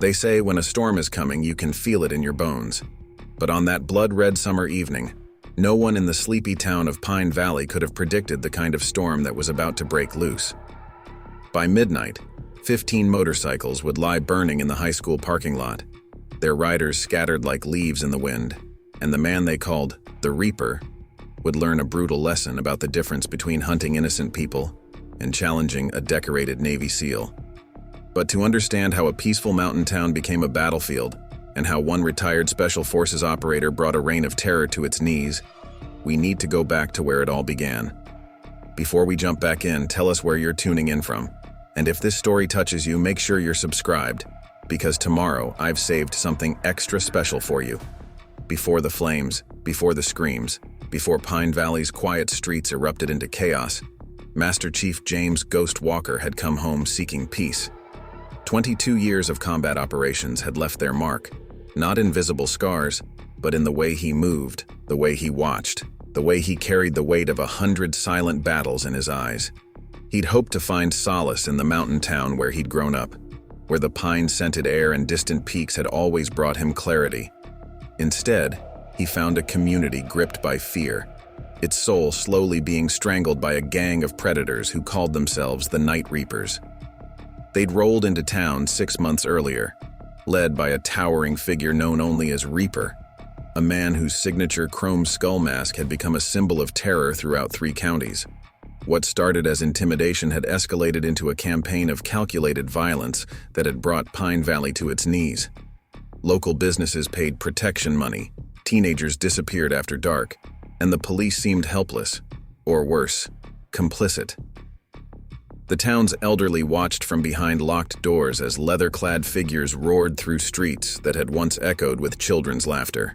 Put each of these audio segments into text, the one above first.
They say when a storm is coming, you can feel it in your bones. But on that blood-red summer evening, no one in the sleepy town of Pine Valley could have predicted the kind of storm that was about to break loose. By midnight, 15 motorcycles would lie burning in the high school parking lot, their riders scattered like leaves in the wind, and the man they called the Reaper would learn a brutal lesson about the difference between hunting innocent people and challenging a decorated Navy SEAL. But to understand how a peaceful mountain town became a battlefield, and how one retired Special Forces operator brought a reign of terror to its knees, we need to go back to where it all began. Before we jump back in, tell us where you're tuning in from. And if this story touches you, make sure you're subscribed, because tomorrow I've saved something extra special for you. Before the flames, before the screams, before Pine Valley's quiet streets erupted into chaos, Master Chief James Ghost Walker had come home seeking peace. 22 years of combat operations had left their mark, not in visible scars, but in the way he moved, the way he watched, the way he carried the weight of 100 silent battles in his eyes. He'd hoped to find solace in the mountain town where he'd grown up, where the pine-scented air and distant peaks had always brought him clarity. Instead, he found a community gripped by fear, its soul slowly being strangled by a gang of predators who called themselves the Night Reapers. They'd rolled into town 6 months earlier, led by a towering figure known only as Reaper, a man whose signature chrome skull mask had become a symbol of terror throughout 3 counties. What started as intimidation had escalated into a campaign of calculated violence that had brought Pine Valley to its knees. Local businesses paid protection money, teenagers disappeared after dark, and the police seemed helpless, or worse, complicit. The town's elderly watched from behind locked doors as leather-clad figures roared through streets that had once echoed with children's laughter.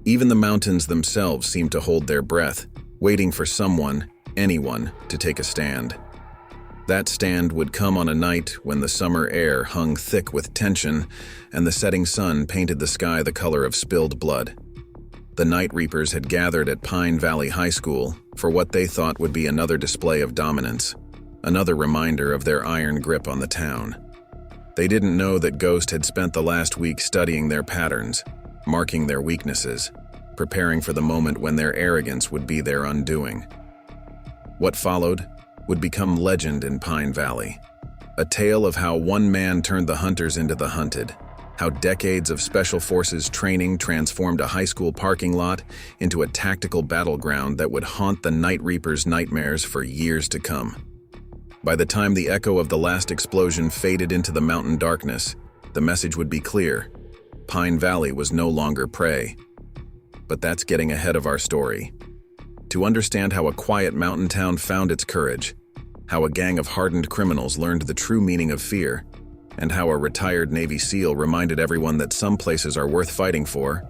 Even the mountains themselves seemed to hold their breath, waiting for someone, anyone, to take a stand. That stand would come on a night when the summer air hung thick with tension and the setting sun painted the sky the color of spilled blood. The Night Reapers had gathered at Pine Valley High School for what they thought would be another display of dominance, another reminder of their iron grip on the town. They didn't know that Ghost had spent the last week studying their patterns, marking their weaknesses, preparing for the moment when their arrogance would be their undoing. What followed would become legend in Pine Valley, a tale of how one man turned the hunters into the hunted, how decades of Special Forces training transformed a high school parking lot into a tactical battleground that would haunt the Night Reapers' nightmares for years to come. By the time the echo of the last explosion faded into the mountain darkness, the message would be clear: Pine Valley was no longer prey. But that's getting ahead of our story. To understand how a quiet mountain town found its courage, how a gang of hardened criminals learned the true meaning of fear, and how a retired Navy SEAL reminded everyone that some places are worth fighting for,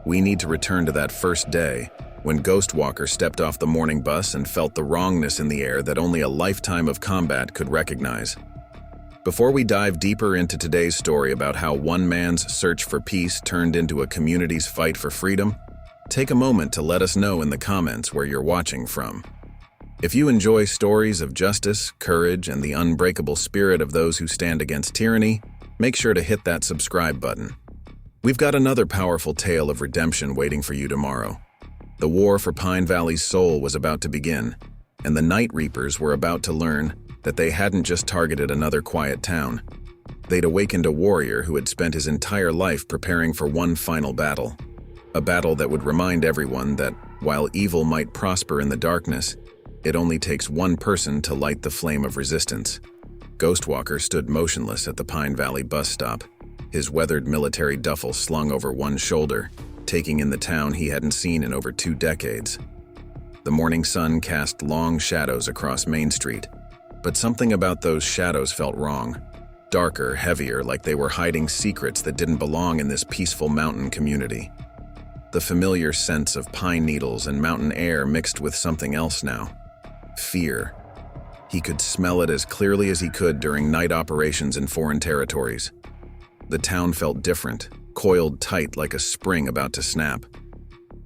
we need to return to that first day when Ghost Walker stepped off the morning bus and felt the wrongness in the air that only a lifetime of combat could recognize. Before we dive deeper into today's story about how one man's search for peace turned into a community's fight for freedom, take a moment to let us know in the comments where you're watching from. If you enjoy stories of justice, courage, and the unbreakable spirit of those who stand against tyranny, make sure to hit that subscribe button. We've got another powerful tale of redemption waiting for you tomorrow. The war for Pine Valley's soul was about to begin, and the Night Reapers were about to learn that they hadn't just targeted another quiet town. They'd awakened a warrior who had spent his entire life preparing for one final battle. A battle that would remind everyone that, while evil might prosper in the darkness, it only takes one person to light the flame of resistance. Ghost Walker stood motionless at the Pine Valley bus stop, his weathered military duffel slung over one shoulder, taking in the town he hadn't seen in over 2 decades. The morning sun cast long shadows across Main Street, but something about those shadows felt wrong. Darker, heavier, like they were hiding secrets that didn't belong in this peaceful mountain community. The familiar scents of pine needles and mountain air mixed with something else now. Fear. He could smell it as clearly as he could during night operations in foreign territories. The town felt different, coiled tight like a spring about to snap.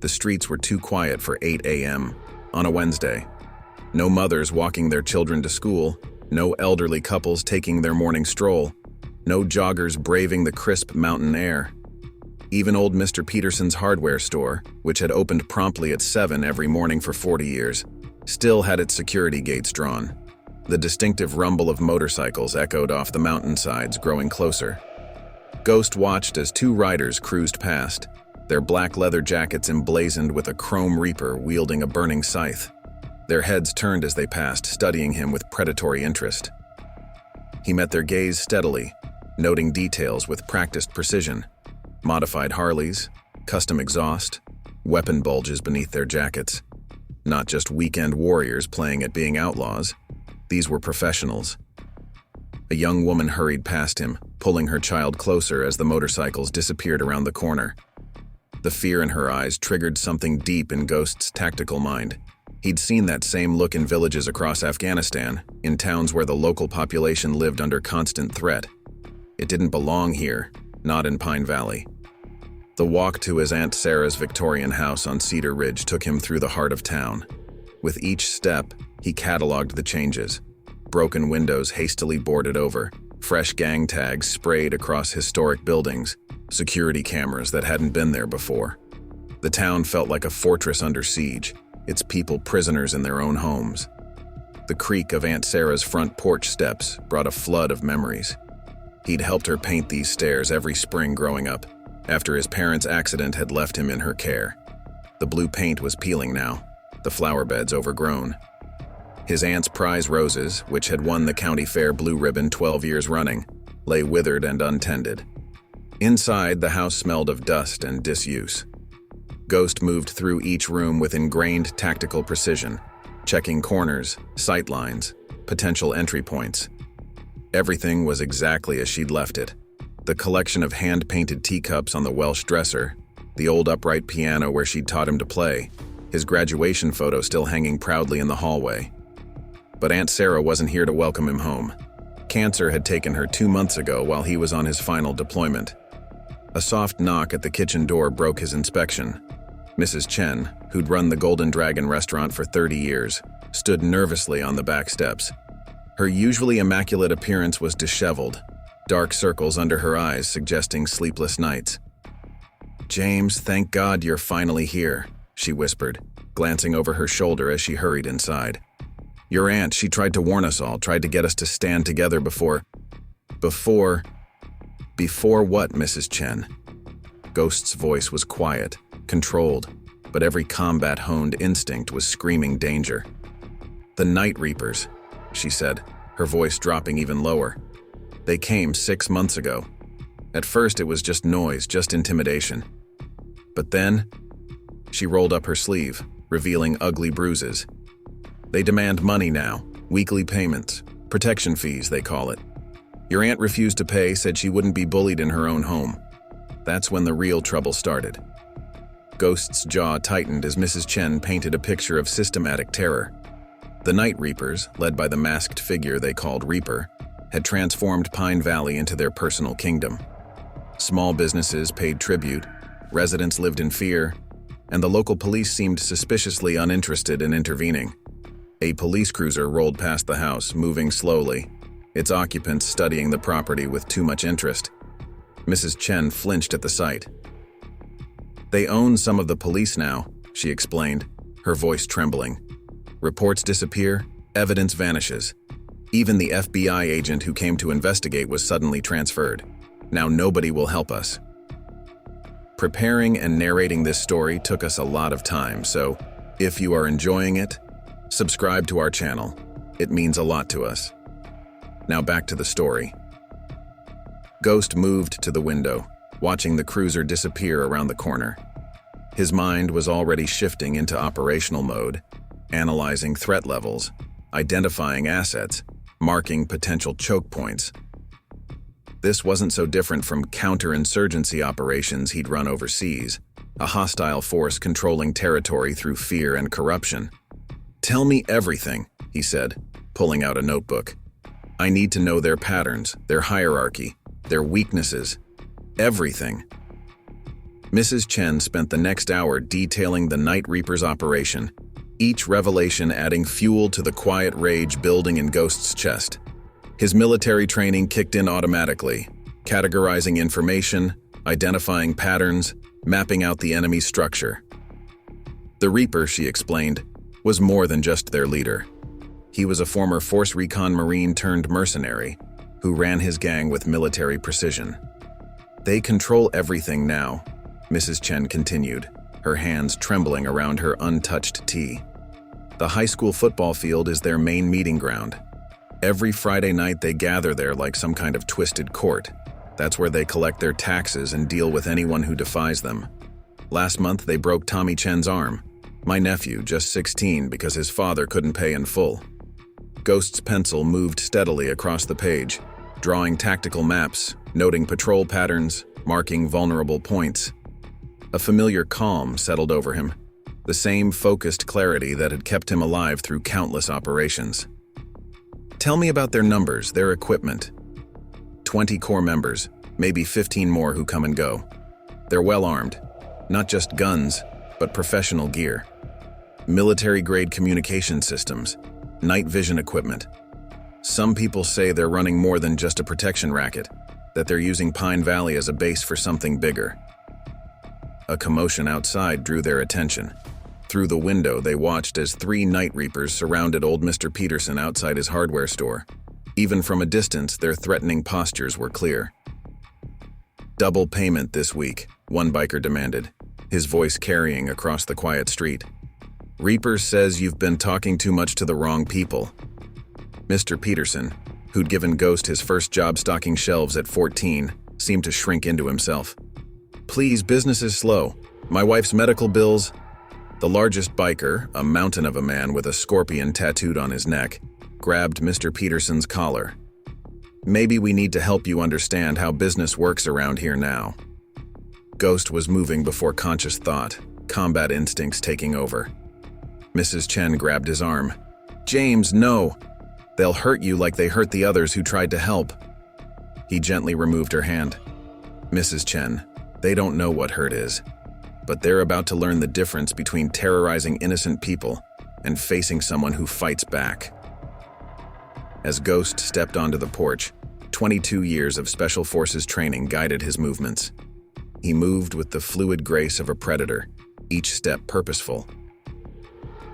The streets were too quiet for 8 a.m. on a Wednesday. No mothers walking their children to school, no elderly couples taking their morning stroll. No joggers braving the crisp mountain air. Even old Mr. Peterson's hardware store, which had opened promptly at 7 every morning for 40 years, still had its security gates drawn. The distinctive rumble of motorcycles echoed off the mountainsides, growing closer. Ghost watched as 2 riders cruised past, their black leather jackets emblazoned with a chrome reaper wielding a burning scythe. Their heads turned as they passed, studying him with predatory interest. He met their gaze steadily, noting details with practiced precision. Modified Harleys, custom exhaust, weapon bulges beneath their jackets. Not just weekend warriors playing at being outlaws. These were professionals. A young woman hurried past him, pulling her child closer as the motorcycles disappeared around the corner. The fear in her eyes triggered something deep in Ghost's tactical mind. He'd seen that same look in villages across Afghanistan, in towns where the local population lived under constant threat. It didn't belong here, not in Pine Valley. The walk to his Aunt Sarah's Victorian house on Cedar Ridge took him through the heart of town. With each step, he cataloged the changes. Broken windows hastily boarded over, fresh gang tags sprayed across historic buildings, security cameras that hadn't been there before. The town felt like a fortress under siege, its people prisoners in their own homes. The creak of Aunt Sarah's front porch steps brought a flood of memories. He'd helped her paint these stairs every spring growing up, after his parents' accident had left him in her care. The blue paint was peeling now, the flower beds overgrown. His aunt's prize roses, which had won the county fair blue ribbon 12 years running, lay withered and untended. Inside, the house smelled of dust and disuse. Ghost moved through each room with ingrained tactical precision, checking corners, sight lines, potential entry points. Everything was exactly as she'd left it. The collection of hand-painted teacups on the Welsh dresser, the old upright piano where she'd taught him to play, his graduation photo still hanging proudly in the hallway. But Aunt Sarah wasn't here to welcome him home. Cancer had taken her 2 months ago while he was on his final deployment. A soft knock at the kitchen door broke his inspection. Mrs. Chen, who'd run the Golden Dragon restaurant for 30 years, stood nervously on the back steps. Her usually immaculate appearance was disheveled, dark circles under her eyes suggesting sleepless nights. "James, thank God you're finally here," she whispered, glancing over her shoulder as she hurried inside. "Your aunt, she tried to warn us all, tried to get us to stand together before what, Mrs. Chen?" Ghost's voice was quiet, controlled, but every combat-honed instinct was screaming danger. "The Night Reapers," she said, her voice dropping even lower. "They came 6 months ago. At first it was just noise, just intimidation. But then," she rolled up her sleeve, revealing ugly bruises. "They demand money now, weekly payments, protection fees, they call it. Your aunt refused to pay, said she wouldn't be bullied in her own home. That's when the real trouble started." Ghost's jaw tightened as Mrs. Chen painted a picture of systematic terror. The Night Reapers, led by the masked figure they called Reaper, had transformed Pine Valley into their personal kingdom. Small businesses paid tribute, residents lived in fear, and the local police seemed suspiciously uninterested in intervening. A police cruiser rolled past the house, moving slowly, its occupants studying the property with too much interest. Mrs. Chen flinched at the sight. "They own some of the police now," she explained, her voice trembling. "Reports disappear, evidence vanishes. Even the FBI agent who came to investigate was suddenly transferred. Now nobody will help us." Preparing and narrating this story took us a lot of time, so if you are enjoying it, subscribe to our channel. It means a lot to us. Now back to the story. Ghost moved to the window, watching the cruiser disappear around the corner. His mind was already shifting into operational mode, analyzing threat levels, identifying assets, marking potential choke points. This wasn't so different from counterinsurgency operations he'd run overseas, a hostile force controlling territory through fear and corruption. "Tell me everything," he said, pulling out a notebook. "I need to know their patterns, their hierarchy, their weaknesses, everything." Mrs. Chen spent the next hour detailing the Night Reapers' operation, each revelation adding fuel to the quiet rage building in Ghost's chest. His military training kicked in automatically, categorizing information, identifying patterns, mapping out the enemy's structure. The Reaper, she explained, was more than just their leader. He was a former Force Recon Marine turned mercenary who ran his gang with military precision. They control everything now, Mrs. Chen continued, her hands trembling around her untouched tea. The high school football field is their main meeting ground. Every Friday night they gather there like some kind of twisted court. That's where they collect their taxes and deal with anyone who defies them. Last month they broke Tommy Chen's arm, my nephew, just 16, because his father couldn't pay in full. Ghost's pencil moved steadily across the page, drawing tactical maps, noting patrol patterns, marking vulnerable points. A familiar calm settled over him, the same focused clarity that had kept him alive through countless operations. Tell me about their numbers, their equipment. 20 core members, maybe 15 more who come and go. They're well armed, not just guns, but professional gear. Military-grade communication systems, night vision equipment. Some people say they're running more than just a protection racket, that they're using Pine Valley as a base for something bigger. A commotion outside drew their attention. Through the window, they watched as 3 Night Reapers surrounded old Mr. Peterson outside his hardware store. Even from a distance, their threatening postures were clear. Double payment this week, one biker demanded, his voice carrying across the quiet street. Reaper says you've been talking too much to the wrong people. Mr. Peterson, who'd given Ghost his first job stocking shelves at 14, seemed to shrink into himself. Please, business is slow. My wife's medical bills. The largest biker, a mountain of a man with a scorpion tattooed on his neck, grabbed Mr. Peterson's collar. Maybe we need to help you understand how business works around here now. Ghost was moving before conscious thought, combat instincts taking over. Mrs. Chen grabbed his arm. James, no! They'll hurt you like they hurt the others who tried to help. He gently removed her hand. Mrs. Chen, they don't know what hurt is, but they're about to learn the difference between terrorizing innocent people and facing someone who fights back. As Ghost stepped onto the porch, 22 years of Special Forces training guided his movements. He moved with the fluid grace of a predator, each step purposeful.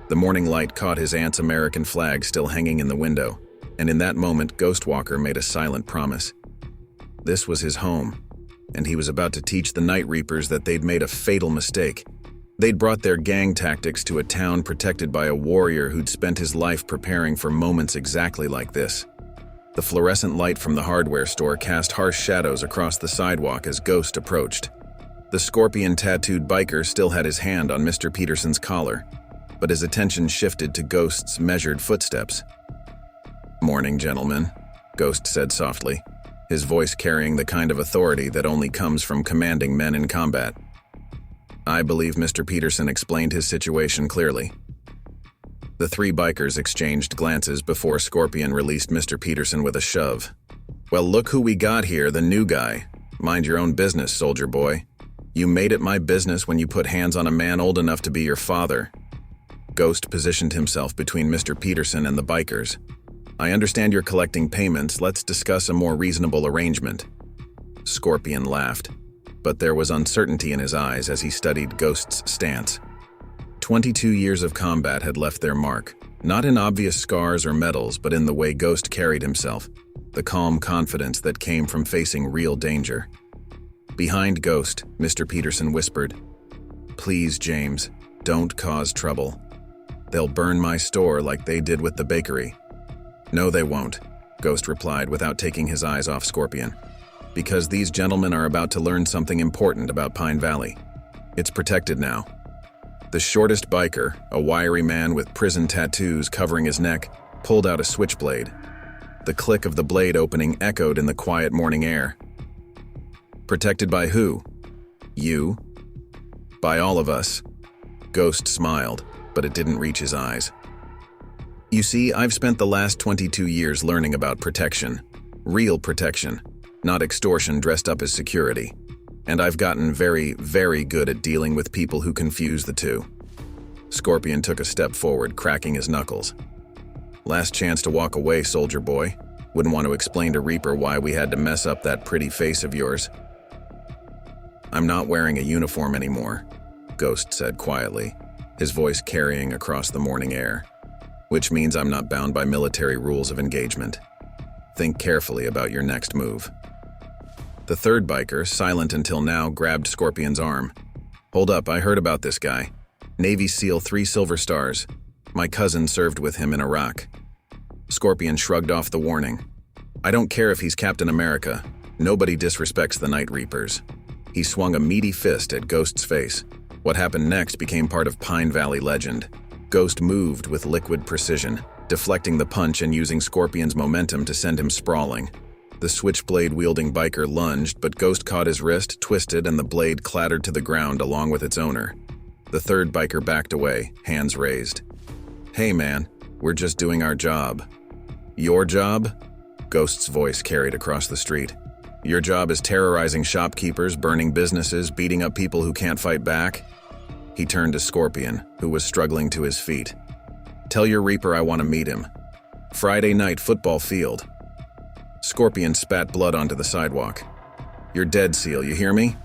The morning light caught his aunt's American flag still hanging in the window, and in that moment, Ghostwalker made a silent promise. This was his home, and he was about to teach the Night Reapers that they'd made a fatal mistake. They'd brought their gang tactics to a town protected by a warrior who'd spent his life preparing for moments exactly like this. The fluorescent light from the hardware store cast harsh shadows across the sidewalk as Ghost approached. The scorpion-tattooed biker still had his hand on Mr. Peterson's collar, but his attention shifted to Ghost's measured footsteps. "Morning, gentlemen," Ghost said softly, his voice carrying the kind of authority that only comes from commanding men in combat. I believe Mr. Peterson explained his situation clearly. The 3 bikers exchanged glances before Scorpion released Mr. Peterson with a shove. Well, look who we got here, the new guy. Mind your own business, soldier boy. You made it my business when you put hands on a man old enough to be your father. Ghost positioned himself between Mr. Peterson and the bikers. I understand you're collecting payments. Let's discuss a more reasonable arrangement. Scorpion laughed, but there was uncertainty in his eyes as he studied Ghost's stance. 22 years of combat had left their mark, not in obvious scars or medals, but in the way Ghost carried himself, the calm confidence that came from facing real danger. Behind Ghost, Mr. Peterson whispered, Please, James, don't cause trouble. They'll burn my store like they did with the bakery. No, they won't, Ghost replied without taking his eyes off Scorpion. Because these gentlemen are about to learn something important about Pine Valley. It's protected now. The shortest biker, a wiry man with prison tattoos covering his neck, pulled out a switchblade. The click of the blade opening echoed in the quiet morning air. Protected by who? You? By all of us. Ghost smiled, but it didn't reach his eyes. You see, I've spent the last 22 years learning about protection. Real protection, not extortion dressed up as security. And I've gotten very, very good at dealing with people who confuse the two. Scorpion took a step forward, cracking his knuckles. Last chance to walk away, soldier boy. Wouldn't want to explain to Reaper why we had to mess up that pretty face of yours. I'm not wearing a uniform anymore, Ghost said quietly, his voice carrying across the morning air. Which means I'm not bound by military rules of engagement. Think carefully about your next move. The third biker, silent until now, grabbed Scorpion's arm. Hold up, I heard about this guy. Navy SEAL 3 Silver Stars. My cousin served with him in Iraq. Scorpion shrugged off the warning. I don't care if he's Captain America. Nobody disrespects the Night Reapers. He swung a meaty fist at Ghost's face. What happened next became part of Pine Valley legend. Ghost moved with liquid precision, deflecting the punch and using Scorpion's momentum to send him sprawling. The switchblade-wielding biker lunged, but Ghost caught his wrist, twisted, and the blade clattered to the ground along with its owner. The third biker backed away, hands raised. Hey man, we're just doing our job. Your job? Ghost's voice carried across the street. Your job is terrorizing shopkeepers, burning businesses, beating up people who can't fight back? He turned to Scorpion, who was struggling to his feet. Tell your Reaper I want to meet him. Friday night, football field. Scorpion spat blood onto the sidewalk. You're dead, SEAL, you hear me?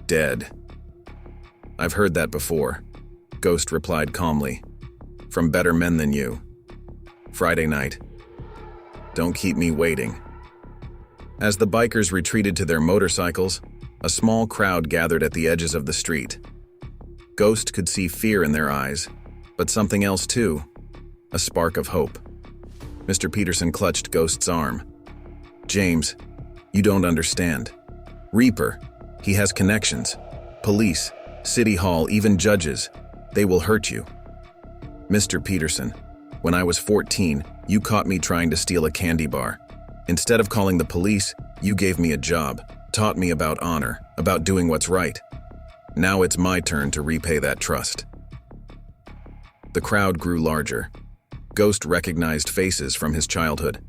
Dead. I've heard that before, Ghost replied calmly. From better men than you. Friday night. Don't keep me waiting. As the bikers retreated to their motorcycles, a small crowd gathered at the edges of the street. Ghost could see fear in their eyes, but something else too, a spark of hope. Mr. Peterson clutched Ghost's arm. James, you don't understand. Reaper, he has connections. Police, City Hall, even judges. They will hurt you. Mr. Peterson, when I was 14, you caught me trying to steal a candy bar. Instead of calling the police, you gave me a job, taught me about honor, about doing what's right. Now it's my turn to repay that trust. The crowd grew larger. Ghost recognized faces from his childhood.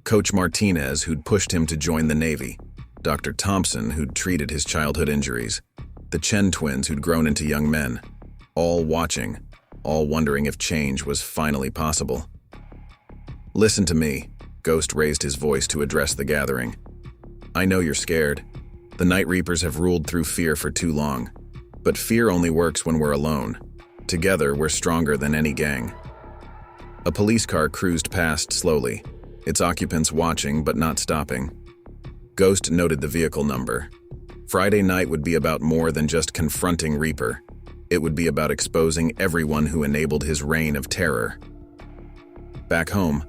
Coach Martinez, who'd pushed him to join the Navy. Dr. Thompson, who'd treated his childhood injuries. The Chen twins who'd grown into young men. All watching, all wondering if change was finally possible. Listen to me, Ghost raised his voice to address the gathering. I know you're scared. The Night Reapers have ruled through fear for too long. But fear only works when we're alone. Together, we're stronger than any gang. A police car cruised past slowly, its occupants watching but not stopping. Ghost noted the vehicle number. Friday night would be about more than just confronting Reaper. It would be about exposing everyone who enabled his reign of terror. Back home,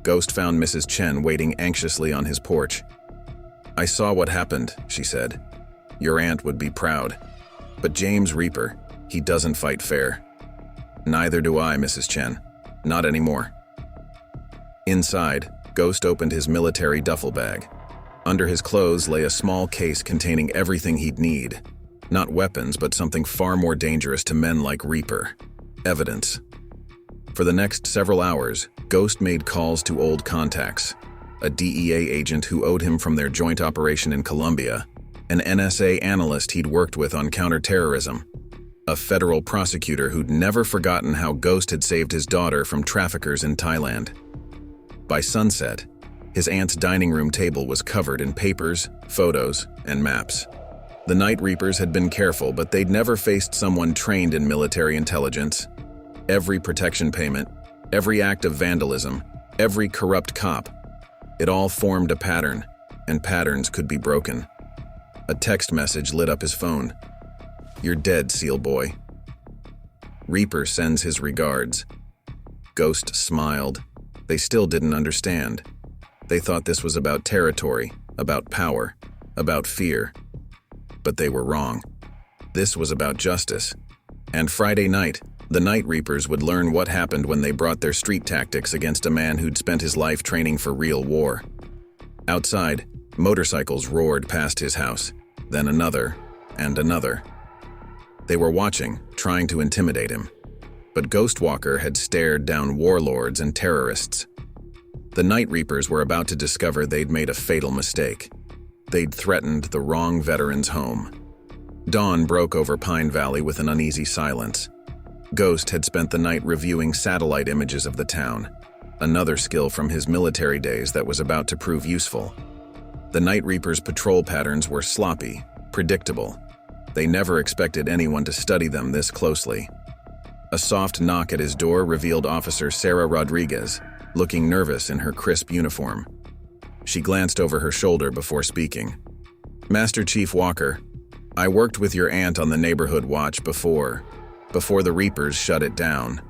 Ghost found Mrs. Chen waiting anxiously on his porch. I saw what happened, she said. Your aunt would be proud. But James Reaper, he doesn't fight fair. Neither do I, Mrs. Chen. Not anymore. Inside, Ghost opened his military duffel bag. Under his clothes lay a small case containing everything he'd need. Not weapons, but something far more dangerous to men like Reaper. Evidence. For the next several hours, Ghost made calls to old contacts. A DEA agent who owed him from their joint operation in Colombia. An NSA analyst he'd worked with on counterterrorism. A federal prosecutor who'd never forgotten how Ghost had saved his daughter from traffickers in Thailand. By sunset, his aunt's dining room table was covered in papers, photos, and maps. The Night Reapers had been careful, but they'd never faced someone trained in military intelligence. Every protection payment, every act of vandalism, every corrupt cop, it all formed a pattern, and patterns could be broken. A text message lit up his phone. You're dead, SEAL boy. Reaper sends his regards. Ghost smiled. They still didn't understand. They thought this was about territory, about power, about fear. But they were wrong. This was about justice. And Friday night, the Night Reapers would learn what happened when they brought their street tactics against a man who'd spent his life training for real war. Outside, motorcycles roared past his house, then another, and another. They were watching, trying to intimidate him. But Ghostwalker had stared down warlords and terrorists. The Night Reapers were about to discover they'd made a fatal mistake. They'd threatened the wrong veteran's home. Dawn broke over Pine Valley with an uneasy silence. Ghost had spent the night reviewing satellite images of the town. another skill from his military days that was about to prove useful. The Night Reapers' patrol patterns were sloppy, predictable. They never expected anyone to study them this closely. A soft knock at his door revealed Officer Sarah Rodriguez, looking nervous in her crisp uniform. She glanced over her shoulder before speaking. "Master Chief Walker, I worked with your aunt on the neighborhood watch before the Reapers shut it down."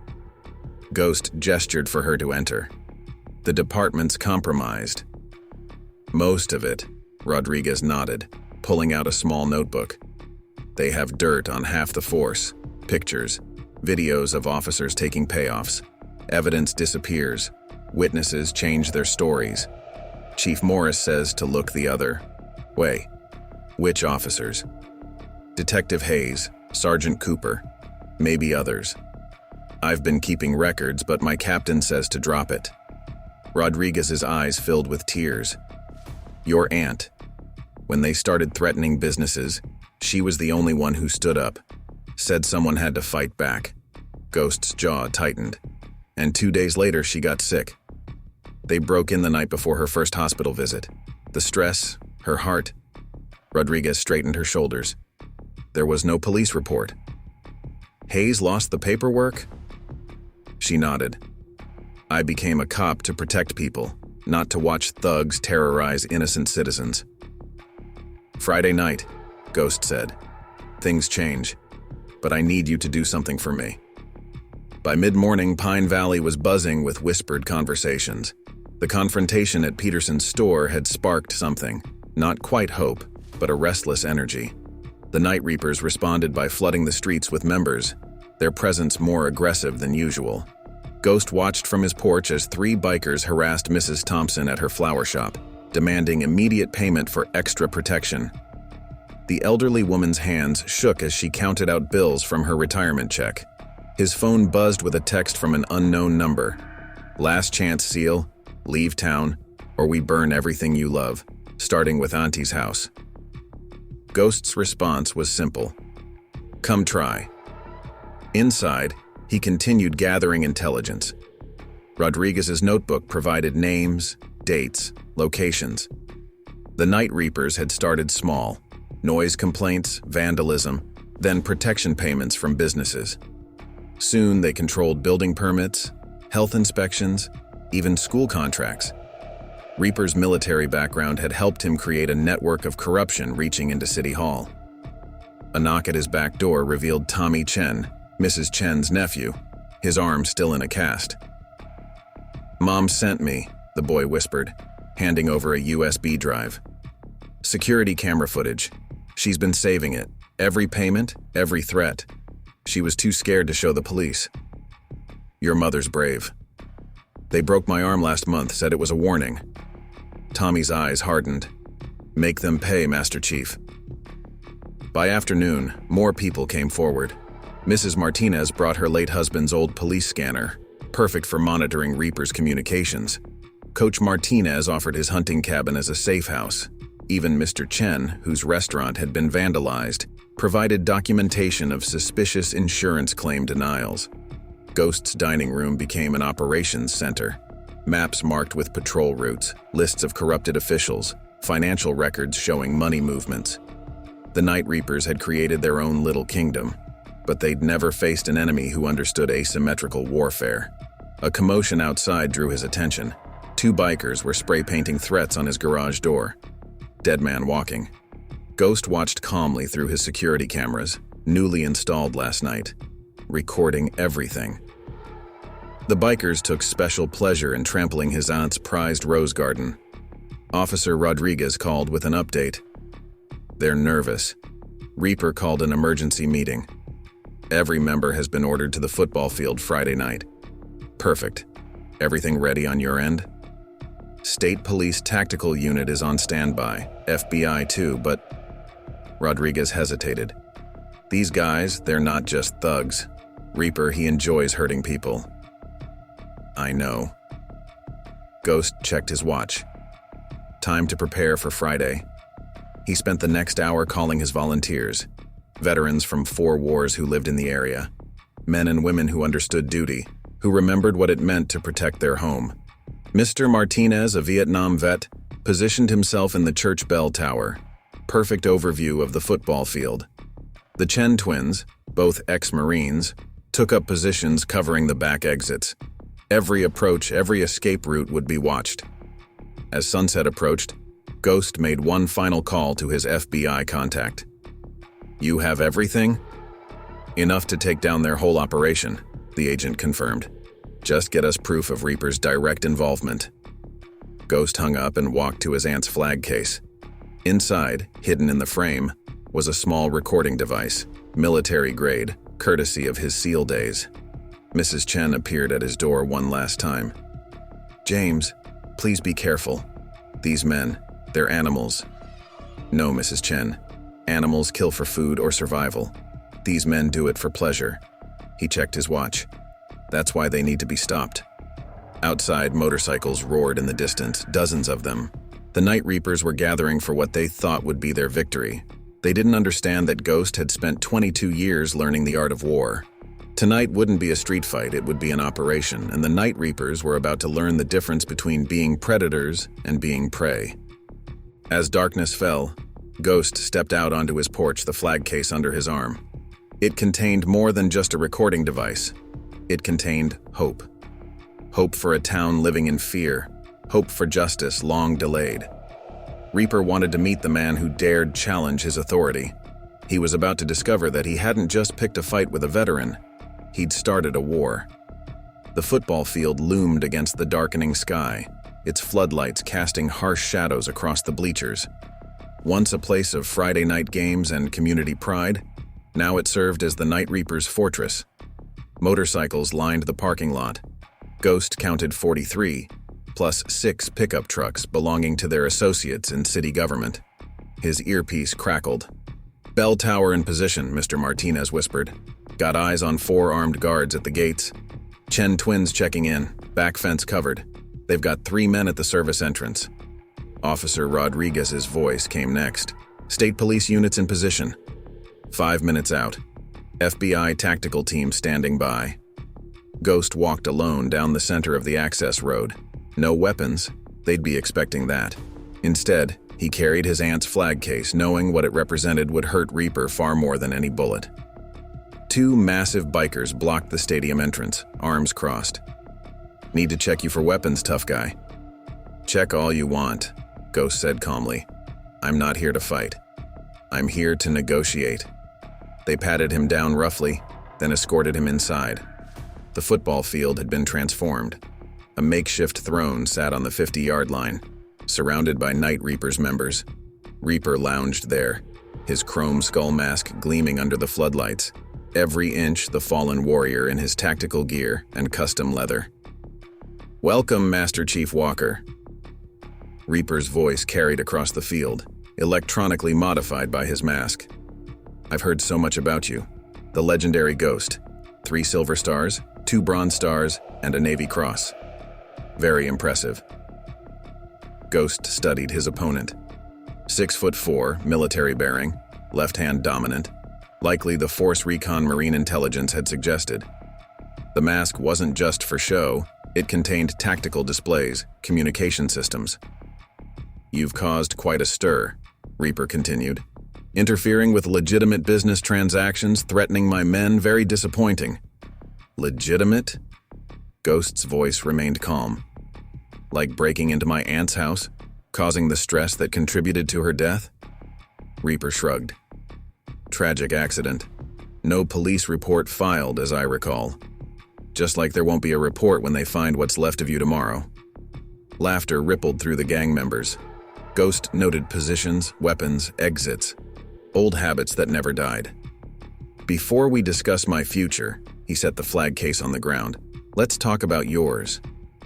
Ghost gestured for her to enter. "The department's compromised." "Most of it," Rodriguez nodded, pulling out a small notebook. "They have dirt on half the force, pictures, videos of officers taking payoffs. Evidence disappears. Witnesses change their stories. Chief Morris says to look the other way." "Which officers?" "Detective Hayes, Sergeant Cooper, maybe others. I've been keeping records, but my captain says to drop it." Rodriguez's eyes filled with tears. "Your aunt. When they started threatening businesses, she was the only one who stood up. Said someone had to fight back." Ghost's jaw tightened. "And 2 days later, she got sick. They broke in the night before her first hospital visit. The stress, her heart." Rodriguez straightened her shoulders. "There was no police report." "Hayes lost the paperwork?" She nodded. "I became a cop to protect people, not to watch thugs terrorize innocent citizens." "Friday night," Ghost said. "Things change, but I need you to do something for me." By mid-morning, Pine Valley was buzzing with whispered conversations. The confrontation at Peterson's store had sparked something, not quite hope, but a restless energy. The Night Reapers responded by flooding the streets with members, their presence more aggressive than usual. Ghost watched from his porch as 3 bikers harassed Mrs. Thompson at her flower shop, demanding immediate payment for extra protection. The elderly woman's hands shook as she counted out bills from her retirement check. His phone buzzed with a text from an unknown number. "Last chance seal, leave town, or we burn everything you love, starting with Auntie's house." Ghost's response was simple. "Come try." Inside, he continued gathering intelligence. Rodriguez's notebook provided names, dates, locations. The Night Reapers had started small: noise complaints, vandalism, then protection payments from businesses. Soon they controlled building permits, health inspections, even school contracts. Reaper's military background had helped him create a network of corruption reaching into City Hall. A knock at his back door revealed Tommy Chen, Mrs. Chen's nephew, his arm still in a cast. "Mom sent me," the boy whispered, handing over a USB drive. "Security camera footage. She's been saving it. Every payment, every threat. She was too scared to show the police." "Your mother's brave." "They broke my arm last month, said it was a warning." Tommy's eyes hardened. "Make them pay, Master Chief." By afternoon, more people came forward. Mrs. Martinez brought her late husband's old police scanner, perfect for monitoring Reaper's communications. Coach Martinez offered his hunting cabin as a safe house. Even Mr. Chen, whose restaurant had been vandalized, provided documentation of suspicious insurance claim denials. Ghost's dining room became an operations center. Maps marked with patrol routes, lists of corrupted officials, financial records showing money movements. The Night Reapers had created their own little kingdom, but they'd never faced an enemy who understood asymmetrical warfare. A commotion outside drew his attention. 2 bikers were spray painting threats on his garage door. "Dead man walking." Ghost watched calmly through his security cameras, newly installed last night, recording everything. The bikers took special pleasure in trampling his aunt's prized rose garden. Officer Rodriguez called with an update. "They're nervous. Reaper called an emergency meeting. Every member has been ordered to the football field Friday night." "Perfect. Everything ready on your end?" "State Police Tactical Unit is on standby, FBI too, but..." Rodriguez hesitated. "These guys, they're not just thugs. Reaper, he enjoys hurting people." "I know." Ghost checked his watch. Time to prepare for Friday. He spent the next hour calling his volunteers, veterans from 4 wars who lived in the area, men and women who understood duty, who remembered what it meant to protect their home. Mr. Martinez, a Vietnam vet, positioned himself in the church bell tower. Perfect overview of the football field. The Chen twins, both ex-Marines, took up positions covering the back exits. Every approach, every escape route would be watched. As sunset approached, Ghost made one final call to his FBI contact. "You have everything?" "Enough to take down their whole operation," the agent confirmed. "Just get us proof of Reaper's direct involvement." Ghost hung up and walked to his aunt's flag case. Inside, hidden in the frame, was a small recording device, military grade, courtesy of his SEAL days. Mrs. Chen appeared at his door one last time. "James, please be careful. These men, they're animals." "No, Mrs. Chen. Animals kill for food or survival. These men do it for pleasure." He checked his watch. "That's why they need to be stopped." Outside, motorcycles roared in the distance, dozens of them. The Night Reapers were gathering for what they thought would be their victory. They didn't understand that Ghost had spent 22 years learning the art of war. Tonight wouldn't be a street fight, it would be an operation, and the Night Reapers were about to learn the difference between being predators and being prey. As darkness fell, Ghost stepped out onto his porch, the flag case under his arm. It contained more than just a recording device. It contained hope. Hope for a town living in fear. Hope for justice long delayed. Reaper wanted to meet the man who dared challenge his authority. He was about to discover that he hadn't just picked a fight with a veteran. He'd started a war. The football field loomed against the darkening sky, its floodlights casting harsh shadows across the bleachers. Once a place of Friday night games and community pride, now it served as the Night Reapers' fortress. Motorcycles lined the parking lot. Ghost counted 43, plus 6 pickup trucks belonging to their associates in city government. His earpiece crackled. "Bell tower in position," Mr. Martinez whispered. "Got eyes on 4 armed guards at the gates. Chen twins checking in, back fence covered. They've got 3 men at the service entrance." Officer Rodriguez's voice came next. "State police units in position." 5 minutes out. FBI tactical team standing by. Ghost walked alone down the center of the access road. No weapons, they'd be expecting that. Instead, he carried his aunt's flag case, knowing what it represented would hurt Reaper far more than any bullet. 2 massive bikers blocked the stadium entrance, arms crossed. "Need to check you for weapons, tough guy." "Check all you want," Ghost said calmly. "I'm not here to fight. I'm here to negotiate." They patted him down roughly, then escorted him inside. The football field had been transformed. A makeshift throne sat on the 50-yard line, surrounded by Night Reapers members. Reaper lounged there, his chrome skull mask gleaming under the floodlights, every inch the fallen warrior in his tactical gear and custom leather. "Welcome, Master Chief Walker." Reaper's voice carried across the field, electronically modified by his mask. "I've heard so much about you. The legendary Ghost. 3 silver stars, 2 bronze stars, and a Navy Cross. Very impressive." Ghost studied his opponent. 6'4", military bearing, left-hand dominant, likely the Force Recon Marine Intelligence had suggested. The mask wasn't just for show, it contained tactical displays, communication systems. "You've caused quite a stir," Reaper continued. "Interfering with legitimate business transactions, threatening my men, very disappointing." "Legitimate?" Ghost's voice remained calm. "Like breaking into my aunt's house, causing the stress that contributed to her death?" Reaper shrugged. "Tragic accident. No police report filed, as I recall. Just like there won't be a report when they find what's left of you tomorrow." Laughter rippled through the gang members. Ghost noted positions, weapons, exits. Old habits that never died. "Before we discuss my future," he set the flag case on the ground, "let's talk about yours.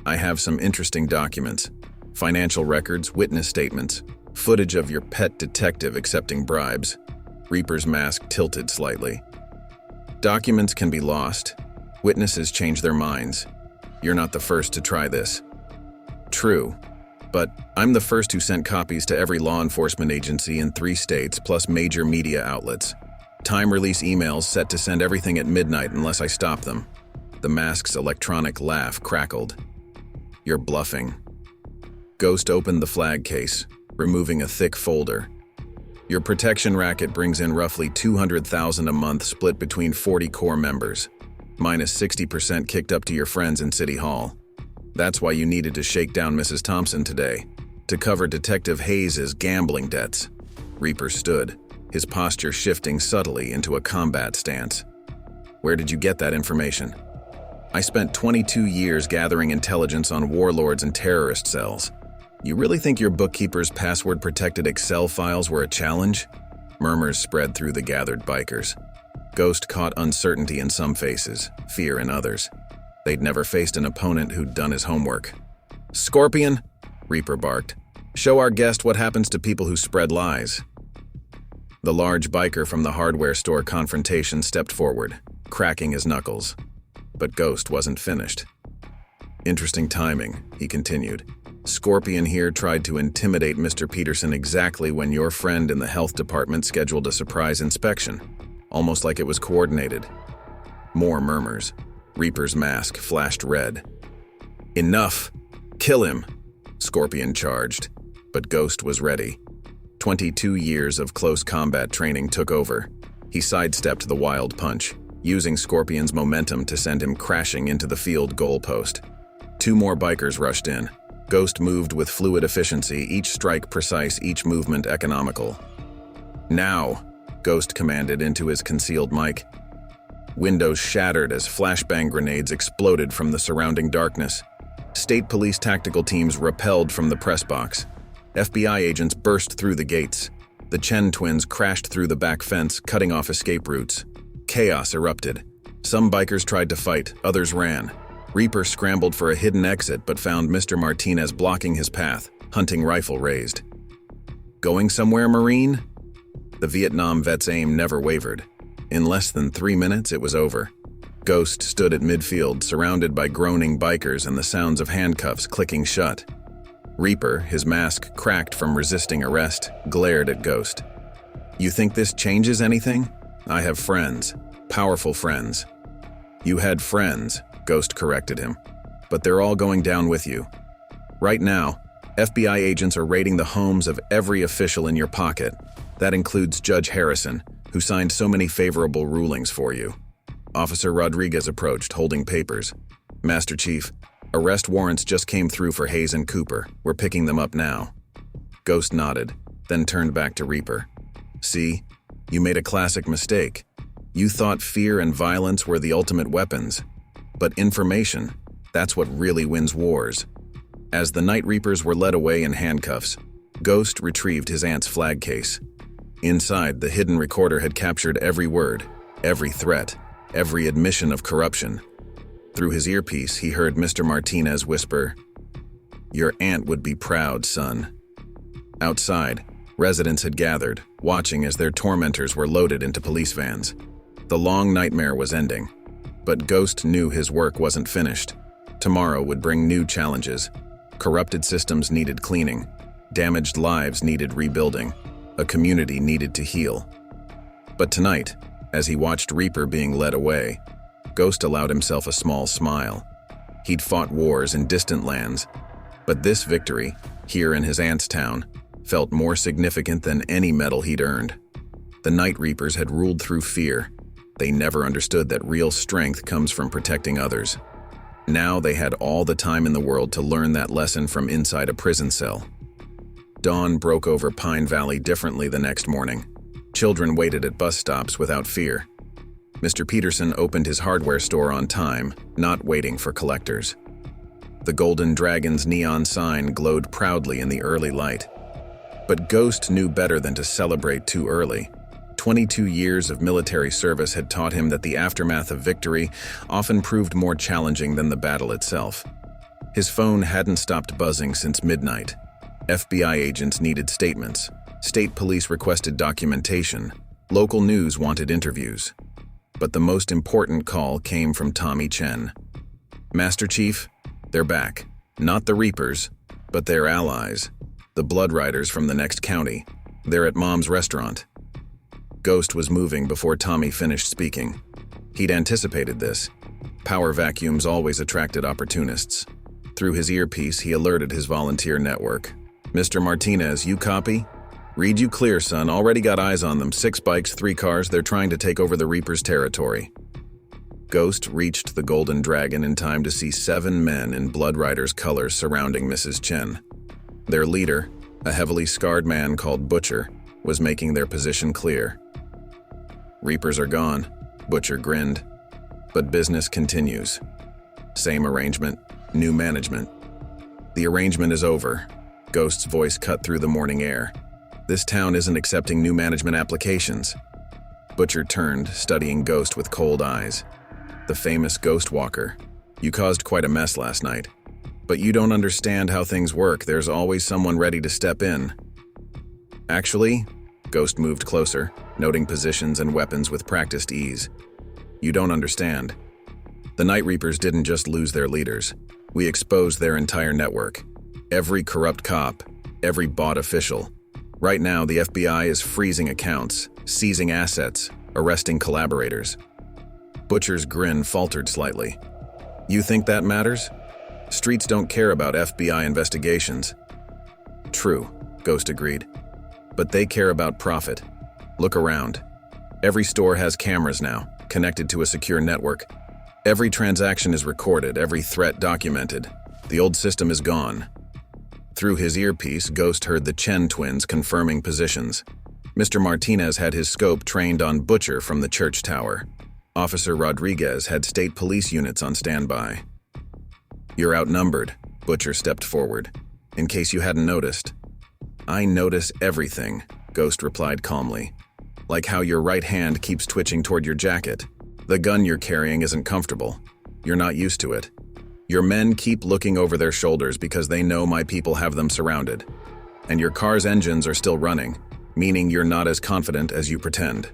I have some interesting documents. Financial records, witness statements, footage of your pet detective accepting bribes." Reaper's mask tilted slightly. "Documents can be lost. Witnesses change their minds. You're not the first to try this." "True. But I'm the first who sent copies to every law enforcement agency in 3 states plus major media outlets. Time-release emails set to send everything at midnight unless I stop them." The mask's electronic laugh crackled. You're bluffing. Ghost opened the flag case, removing a thick folder. Your protection racket brings in roughly $200,000 a month split between 40 core members, minus 60% kicked up to your friends in City Hall. That's why you needed to shake down Mrs. Thompson today, to cover Detective Hayes' gambling debts. Reaper stood, his posture shifting subtly into a combat stance. Where did you get that information? I spent 22 years gathering intelligence on warlords and terrorist cells. You really think your bookkeeper's password-protected Excel files were a challenge? Murmurs spread through the gathered bikers. Ghost caught uncertainty in some faces, fear in others. They'd never faced an opponent who'd done his homework. "Scorpion," Reaper barked, "show our guest what happens to people who spread lies." The large biker from the hardware store confrontation stepped forward, cracking his knuckles. But Ghost wasn't finished. "Interesting timing," he continued. "Scorpion here tried to intimidate Mr. Peterson exactly when your friend in the health department scheduled a surprise inspection, almost like it was coordinated." More murmurs. Reaper's mask flashed red. "Enough! Kill him!" Scorpion charged, but Ghost was ready. 22 years of close combat training took over. He sidestepped the wild punch, using Scorpion's momentum to send him crashing into the field goalpost. 2 more bikers rushed in. Ghost moved with fluid efficiency, each strike precise, each movement economical. "Now," Ghost commanded into his concealed mic. Windows shattered as flashbang grenades exploded from the surrounding darkness. State police tactical teams rappelled from the press box. FBI agents burst through the gates. The Chen twins crashed through the back fence, cutting off escape routes. Chaos erupted. Some bikers tried to fight, others ran. Reaper scrambled for a hidden exit but found Mr. Martinez blocking his path, hunting rifle raised. "Going somewhere, Marine?" The Vietnam vet's aim never wavered. In less than 3 minutes, it was over. Ghost stood at midfield, surrounded by groaning bikers and the sounds of handcuffs clicking shut. Reaper, his mask cracked from resisting arrest, glared at Ghost. "You think this changes anything? I have friends. Powerful friends." "You had friends," Ghost corrected him. "But they're all going down with you. Right now, FBI agents are raiding the homes of every official in your pocket. That includes Judge Harrison, who signed so many favorable rulings for you." Officer Rodriguez approached, holding papers. "Master Chief, arrest warrants just came through for Hayes and Cooper. We're picking them up now." Ghost nodded, then turned back to Reaper. "See, you made a classic mistake. You thought fear and violence were the ultimate weapons. But information, that's what really wins wars." As the Night Reapers were led away in handcuffs, Ghost retrieved his aunt's flag case. Inside, the hidden recorder had captured every word, every threat, every admission of corruption. Through his earpiece, he heard Mr. Martinez whisper, "Your aunt would be proud, son." Outside, residents had gathered, watching as their tormentors were loaded into police vans. The long nightmare was ending. But Ghost knew his work wasn't finished. Tomorrow would bring new challenges. Corrupted systems needed cleaning. Damaged lives needed rebuilding. A community needed to heal. But tonight, as he watched Reaper being led away, Ghost allowed himself a small smile. He'd fought wars in distant lands, but this victory, here in his aunt's town, felt more significant than any medal he'd earned. The Night Reapers had ruled through fear. They never understood that real strength comes from protecting others. Now they had all the time in the world to learn that lesson from inside a prison cell. Dawn broke over Pine Valley differently the next morning. Children waited at bus stops without fear. Mr. Peterson opened his hardware store on time, not waiting for collectors. The Golden Dragon's neon sign glowed proudly in the early light. But Ghost knew better than to celebrate too early. 22 years of military service had taught him that the aftermath of victory often proved more challenging than the battle itself. His phone hadn't stopped buzzing since midnight. FBI agents needed statements. State police requested documentation. Local news wanted interviews. But the most important call came from Tommy Chen. "Master Chief, they're back. Not the Reapers, but their allies. The Blood Riders from the next county. They're at Mom's restaurant." Ghost was moving before Tommy finished speaking. He'd anticipated this. Power vacuums always attracted opportunists. Through his earpiece, he alerted his volunteer network. "Mr. Martinez, you copy? Read you clear, son. Already got eyes on them. 6 bikes, 3 cars. They're trying to take over the Reaper's territory." Ghost reached the Golden Dragon in time to see 7 men in Blood Rider's colors surrounding Mrs. Chen. Their leader, a heavily scarred man called Butcher, was making their position clear. "Reapers are gone," Butcher grinned. "But business continues. Same arrangement, new management." "The arrangement is over." Ghost's voice cut through the morning air. "This town isn't accepting new management applications." Butcher turned, studying Ghost with cold eyes. "The famous Ghost Walker. You caused quite a mess last night. But you don't understand how things work. There's always someone ready to step in." "Actually," Ghost moved closer, noting positions and weapons with practiced ease. "You don't understand. The Night Reapers didn't just lose their leaders. We exposed their entire network. Every corrupt cop, every bought official. Right now, the FBI is freezing accounts, seizing assets, arresting collaborators." Butcher's grin faltered slightly. "You think that matters? Streets don't care about FBI investigations." "True," Ghost agreed. "But they care about profit. Look around. Every store has cameras now, connected to a secure network. Every transaction is recorded, every threat documented. The old system is gone." Through his earpiece, Ghost heard the Chen twins confirming positions. Mr. Martinez had his scope trained on Butcher from the church tower. Officer Rodriguez had state police units on standby. "You're outnumbered," Butcher stepped forward. "In case you hadn't noticed." "I notice everything," Ghost replied calmly. "Like how your right hand keeps twitching toward your jacket. The gun you're carrying isn't comfortable. You're not used to it. Your men keep looking over their shoulders because they know my people have them surrounded. And your car's engines are still running, meaning you're not as confident as you pretend."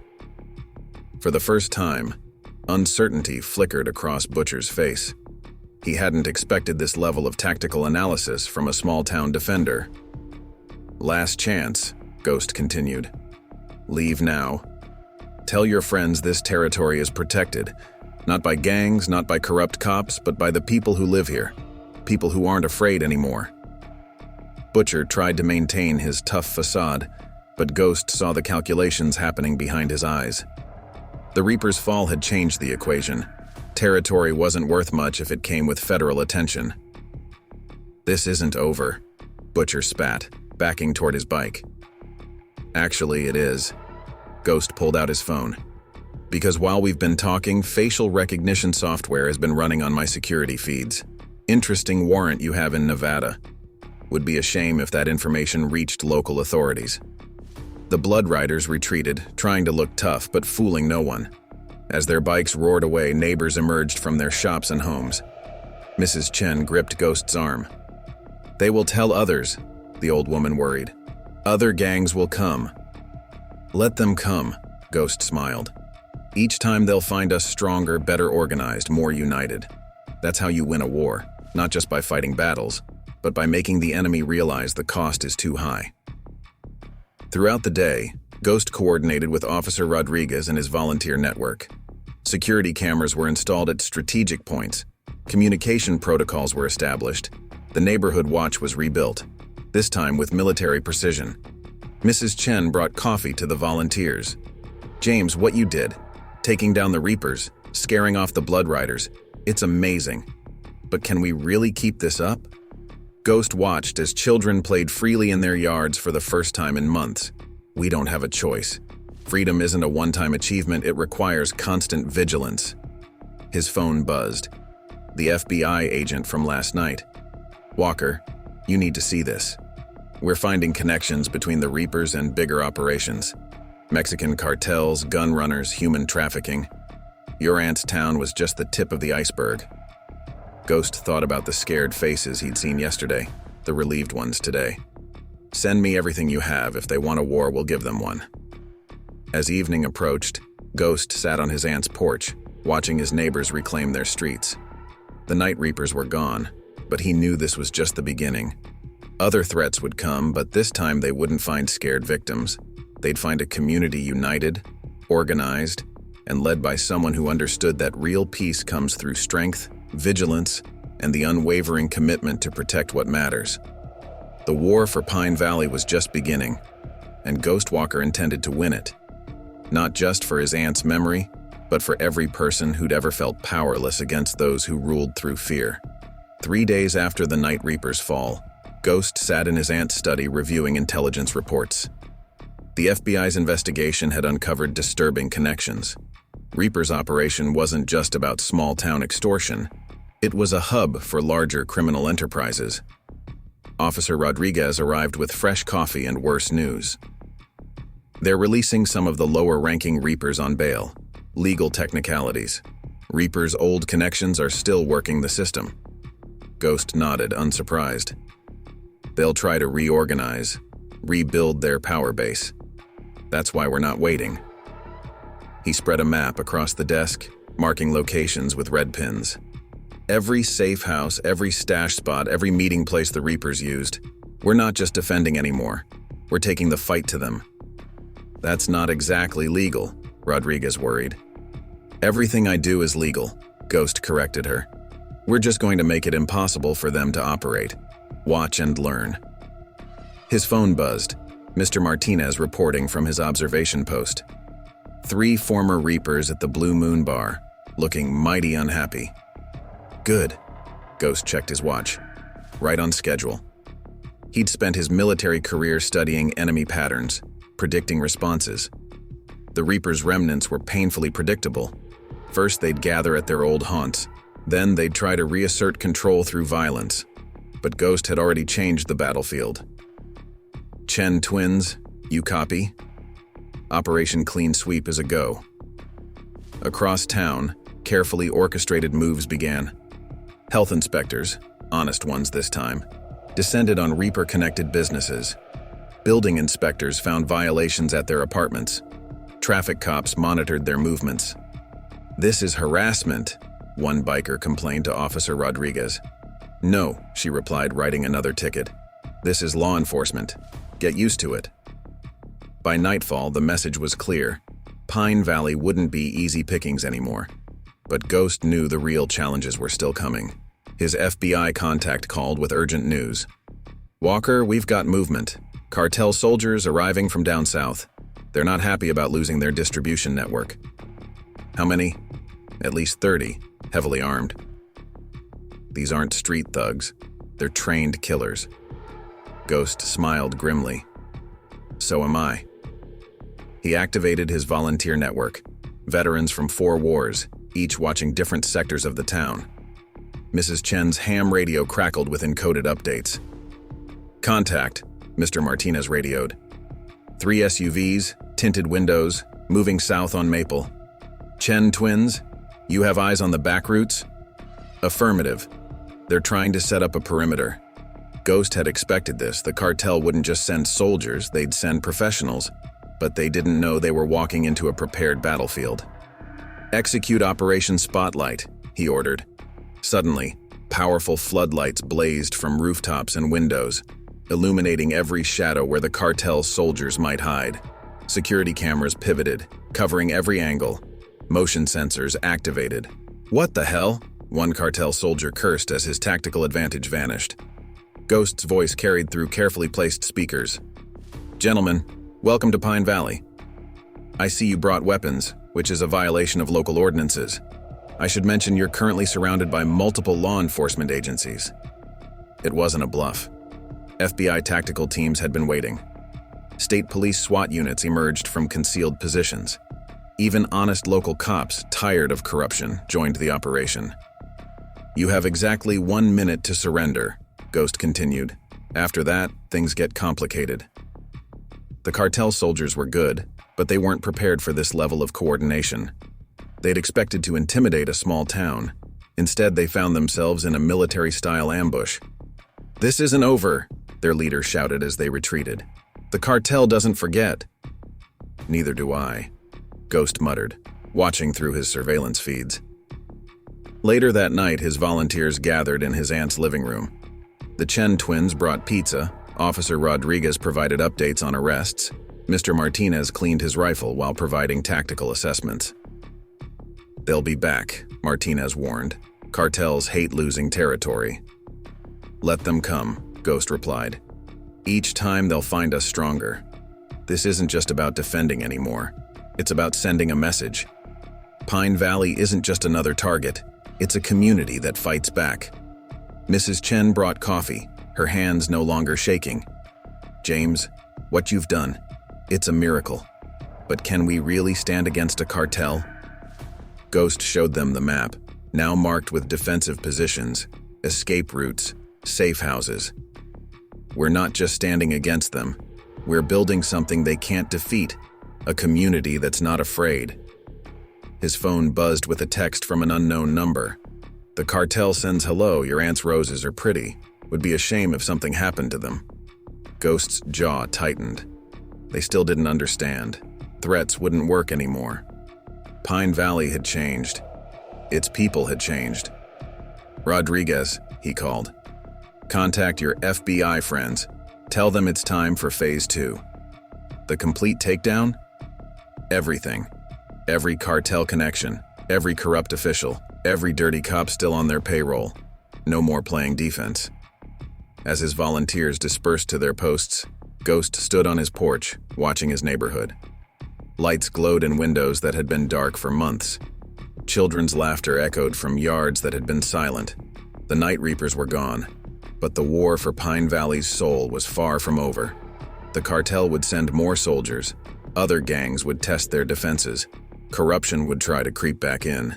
For the first time, uncertainty flickered across Butcher's face. He hadn't expected this level of tactical analysis from a small-town defender. "Last chance," Ghost continued. "Leave now. Tell your friends this territory is protected, not by gangs, not by corrupt cops, but by the people who live here, people who aren't afraid anymore." Butcher tried to maintain his tough facade, but Ghost saw the calculations happening behind his eyes. The Reaper's fall had changed the equation. Territory wasn't worth much if it came with federal attention. "This isn't over," Butcher spat, backing toward his bike. "Actually, it is." Ghost pulled out his phone. "Because while we've been talking, facial recognition software has been running on my security feeds. Interesting warrant you have in Nevada. Would be a shame if that information reached local authorities." The Blood Riders retreated, trying to look tough but fooling no one. As their bikes roared away, neighbors emerged from their shops and homes. Mrs. Chen gripped Ghost's arm. "They will tell others," the old woman worried. "Other gangs will come." "Let them come," Ghost smiled. "Each time they'll find us stronger, better organized, more united. That's how you win a war, not just by fighting battles, but by making the enemy realize the cost is too high." Throughout the day, Ghost coordinated with Officer Rodriguez and his volunteer network. Security cameras were installed at strategic points. Communication protocols were established. The neighborhood watch was rebuilt, this time with military precision. Mrs. Chen brought coffee to the volunteers. "James, what you did, taking down the Reapers, scaring off the Blood Riders, it's amazing. But can we really keep this up?" Ghost watched as children played freely in their yards for the first time in months. "We don't have a choice. Freedom isn't a one-time achievement, it requires constant vigilance." His phone buzzed. The FBI agent from last night. "Walker, you need to see this. We're finding connections between the Reapers and bigger operations. Mexican cartels, gun runners, human trafficking. Your aunt's town was just the tip of the iceberg." Ghost thought about the scared faces he'd seen yesterday, the relieved ones today. "Send me everything you have. If they want a war, we'll give them one." As evening approached, Ghost sat on his aunt's porch, watching his neighbors reclaim their streets. The Night Reapers were gone, but he knew this was just the beginning. Other threats would come, but this time they wouldn't find scared victims. They'd find a community united, organized, and led by someone who understood that real peace comes through strength, vigilance, and the unwavering commitment to protect what matters. The war for Pine Valley was just beginning, and Ghost Walker intended to win it. Not just for his aunt's memory, but for every person who'd ever felt powerless against those who ruled through fear. 3 days after the Night Reaper's fall, Ghost sat in his aunt's study reviewing intelligence reports. The FBI's investigation had uncovered disturbing connections. Reaper's operation wasn't just about small-town extortion. It was a hub for larger criminal enterprises. Officer Rodriguez arrived with fresh coffee and worse news. They're releasing some of the lower-ranking Reapers on bail. Legal technicalities. Reaper's old connections are still working the system. Ghost nodded, unsurprised. They'll try to reorganize, rebuild their power base. That's why we're not waiting. He spread a map across the desk, marking locations with red pins. Every safe house, every stash spot, every meeting place the Reapers used. We're not just defending anymore. We're taking the fight to them. That's not exactly legal, Rodriguez worried. Everything I do is legal, Ghost corrected her. We're just going to make it impossible for them to operate. Watch and learn. His phone buzzed, Mr. Martinez reporting from his observation post. 3 former Reapers at the Blue Moon Bar, looking mighty unhappy. Good. Ghost checked his watch. Right on schedule. He'd spent his military career studying enemy patterns, predicting responses. The Reapers' remnants were painfully predictable. First, they'd gather at their old haunts. Then, they'd try to reassert control through violence. But Ghost had already changed the battlefield. Chen twins, you copy? Operation Clean Sweep is a go. Across town, carefully orchestrated moves began. Health inspectors, honest ones this time, descended on Reaper-connected businesses. Building inspectors found violations at their apartments. Traffic cops monitored their movements. This is harassment, one biker complained to Officer Rodriguez. No, she replied, writing another ticket. This is law enforcement. Get used to it. By nightfall, the message was clear. Pine Valley wouldn't be easy pickings anymore. But Ghost knew the real challenges were still coming. His FBI contact called with urgent news. Walker, we've got movement. Cartel soldiers arriving from down south. They're not happy about losing their distribution network. How many? At least 30, heavily armed. These aren't street thugs. They're trained killers. Ghost smiled grimly. So am I. He activated his volunteer network. Veterans from 4 wars, each watching different sectors of the town. Mrs. Chen's ham radio crackled with encoded updates. Contact, Mr. Martinez radioed. 3 SUVs, tinted windows, moving south on Maple. Chen twins, you have eyes on the back routes? Affirmative. They're trying to set up a perimeter. Ghost had expected this. The cartel wouldn't just send soldiers, they'd send professionals. But they didn't know they were walking into a prepared battlefield. Execute Operation Spotlight, he ordered. Suddenly, powerful floodlights blazed from rooftops and windows, illuminating every shadow where the cartel's soldiers might hide. Security cameras pivoted, covering every angle. Motion sensors activated. What the hell? One cartel soldier cursed as his tactical advantage vanished. Ghost's voice carried through carefully placed speakers. Gentlemen, welcome to Pine Valley. I see you brought weapons, which is a violation of local ordinances. I should mention you're currently surrounded by multiple law enforcement agencies. It wasn't a bluff. FBI tactical teams had been waiting. State police SWAT units emerged from concealed positions. Even honest local cops, tired of corruption, joined the operation. You have exactly 1 minute to surrender, Ghost continued. After that, things get complicated. The cartel soldiers were good, but they weren't prepared for this level of coordination. They'd expected to intimidate a small town. Instead, they found themselves in a military-style ambush. This isn't over, their leader shouted as they retreated. The cartel doesn't forget. Neither do I, Ghost muttered, watching through his surveillance feeds. Later that night, his volunteers gathered in his aunt's living room. The Chen twins brought pizza, Officer Rodriguez provided updates on arrests, Mr. Martinez cleaned his rifle while providing tactical assessments. They'll be back, Martinez warned. Cartels hate losing territory. Let them come, Ghost replied. Each time they'll find us stronger. This isn't just about defending anymore. It's about sending a message. Pine Valley isn't just another target. It's a community that fights back. Mrs. Chen brought coffee, her hands no longer shaking. James, what you've done, it's a miracle. But can we really stand against a cartel? Ghost showed them the map, now marked with defensive positions, escape routes, safe houses. We're not just standing against them. We're building something they can't defeat, a community that's not afraid. His phone buzzed with a text from an unknown number. The cartel sends hello, your aunt's roses are pretty. Would be a shame if something happened to them. Ghost's jaw tightened. They still didn't understand. Threats wouldn't work anymore. Pine Valley had changed. Its people had changed. Rodriguez, he called. Contact your FBI friends. Tell them it's time for Phase 2. The complete takedown? Everything. Every cartel connection, every corrupt official, every dirty cop still on their payroll. No more playing defense. As his volunteers dispersed to their posts, Ghost stood on his porch, watching his neighborhood. Lights glowed in windows that had been dark for months. Children's laughter echoed from yards that had been silent. The Night Reapers were gone, but the war for Pine Valley's soul was far from over. The cartel would send more soldiers. Other gangs would test their defenses. Corruption would try to creep back in.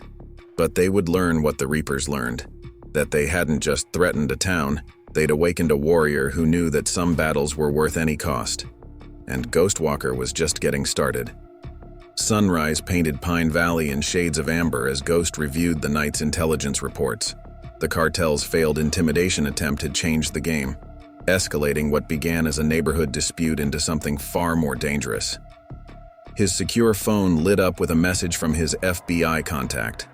But they would learn what the Reapers learned, that they hadn't just threatened a town, they'd awakened a warrior who knew that some battles were worth any cost. And Ghostwalker was just getting started. Sunrise painted Pine Valley in shades of amber as Ghost reviewed the night's intelligence reports. The cartel's failed intimidation attempt had changed the game, escalating what began as a neighborhood dispute into something far more dangerous. His secure phone lit up with a message from his FBI contact.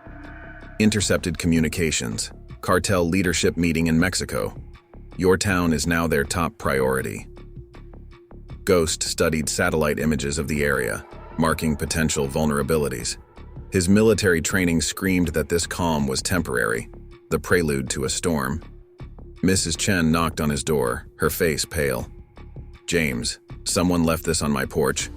Intercepted communications. Cartel leadership meeting in Mexico. Your town is now their top priority. Ghost studied satellite images of the area, marking potential vulnerabilities. His military training screamed that this calm was temporary, the prelude to a storm. Mrs. Chen knocked on his door, her face pale. James, someone left this on my porch.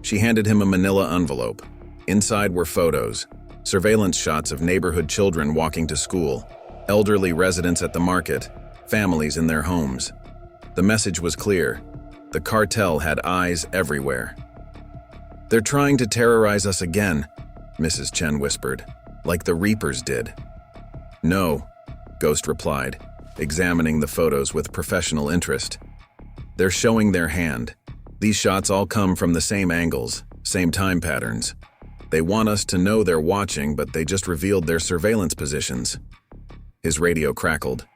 She handed him a manila envelope. Inside were photos, surveillance shots of neighborhood children walking to school, elderly residents at the market, families in their homes. The message was clear. The cartel had eyes everywhere. They're trying to terrorize us again, Mrs. Chen whispered, like the Reapers did. No, Ghost replied, examining the photos with professional interest. They're showing their hand. These shots all come from the same angles, same time patterns. They want us to know they're watching, but they just revealed their surveillance positions. His radio crackled.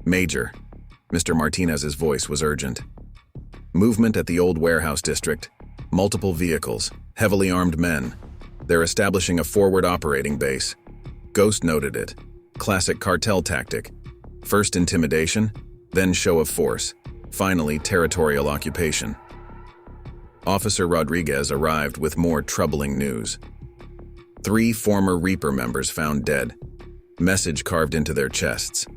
Major. Mr. Martinez's voice was urgent. Movement at the old warehouse district. Multiple vehicles, heavily armed men. They're establishing a forward operating base. Ghost noted it. Classic cartel tactic. First intimidation, then show of force. Finally, territorial occupation. Officer Rodriguez arrived with more troubling news. 3 former Reaper members found dead. Message carved into their chests.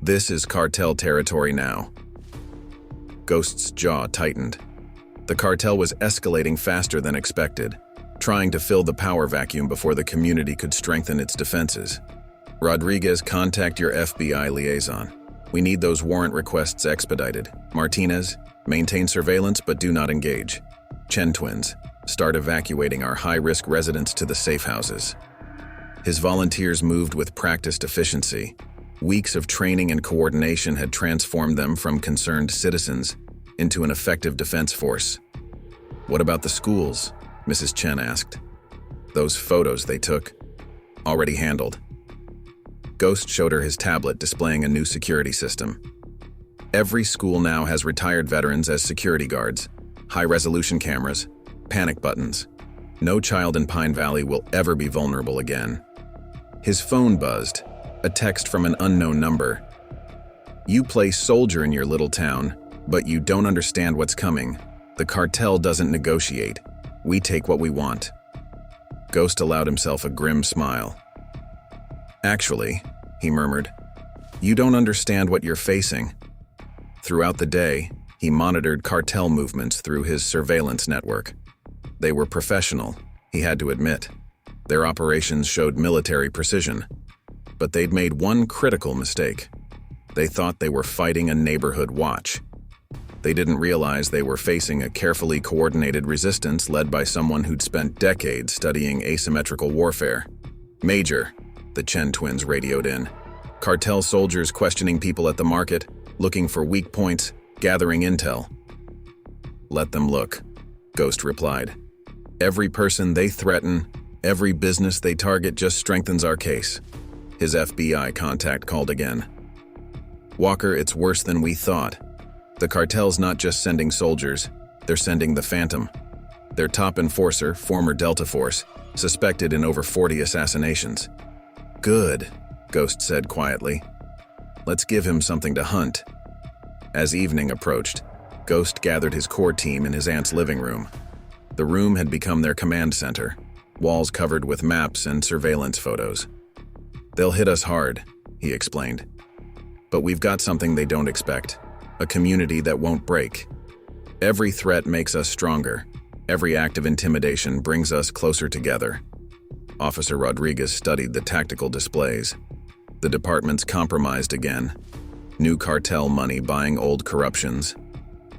This is cartel territory now. Ghost's jaw tightened. The cartel was escalating faster than expected, trying to fill the power vacuum before the community could strengthen its defenses. Rodriguez, contact your FBI liaison. We need those warrant requests expedited. Martinez, maintain surveillance but do not engage. Chen twins, start evacuating our high-risk residents to the safe houses. His volunteers moved with practiced efficiency. Weeks of training and coordination had transformed them from concerned citizens into an effective defense force. What about the schools? Mrs. Chen asked. Those photos they took. Already handled. Ghost showed her his tablet displaying a new security system. Every school now has retired veterans as security guards, high-resolution cameras, panic buttons. No child in Pine Valley will ever be vulnerable again. His phone buzzed, a text from an unknown number. You play soldier in your little town, but you don't understand what's coming. The cartel doesn't negotiate. We take what we want. Ghost allowed himself a grim smile. Actually, he murmured. "You don't understand what you're facing." Throughout the day, he monitored cartel movements through his surveillance network. They were professional, he had to admit. Their operations showed military precision. But they'd made one critical mistake. They thought they were fighting a neighborhood watch. They didn't realize they were facing a carefully coordinated resistance led by someone who'd spent decades studying asymmetrical warfare. "Major," the Chen twins radioed in. "Cartel soldiers questioning people at the market, looking for weak points, gathering intel." "Let them look," Ghost replied. "Every person they threaten, every business they target just strengthens our case." His FBI contact called again. "Walker, it's worse than we thought. The cartel's not just sending soldiers, they're sending the Phantom. Their top enforcer, former Delta Force, suspected in over 40 assassinations." "Good," Ghost said quietly. "Let's give him something to hunt." As evening approached, Ghost gathered his core team in his aunt's living room. The room had become their command center, walls covered with maps and surveillance photos. "They'll hit us hard," he explained. "But we've got something they don't expect. A community that won't break. Every threat makes us stronger. Every act of intimidation brings us closer together." Officer Rodriguez studied the tactical displays. The department's compromised again. New cartel money buying old corruptions.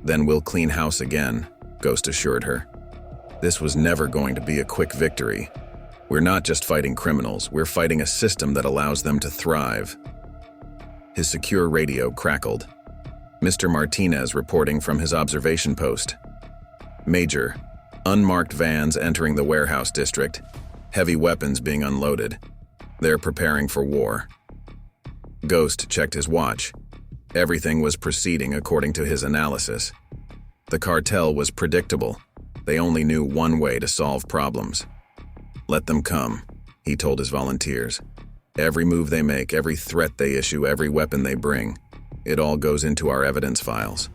"Then we'll clean house again," Ghost assured her. "This was never going to be a quick victory. We're not just fighting criminals, we're fighting a system that allows them to thrive." His secure radio crackled. Mr. Martinez reporting from his observation post. "Major, unmarked vans entering the warehouse district, heavy weapons being unloaded. They're preparing for war." Ghost checked his watch. Everything was proceeding according to his analysis. The cartel was predictable. They only knew one way to solve problems. "Let them come," he told his volunteers. "Every move they make, every threat they issue, every weapon they bring, it all goes into our evidence files.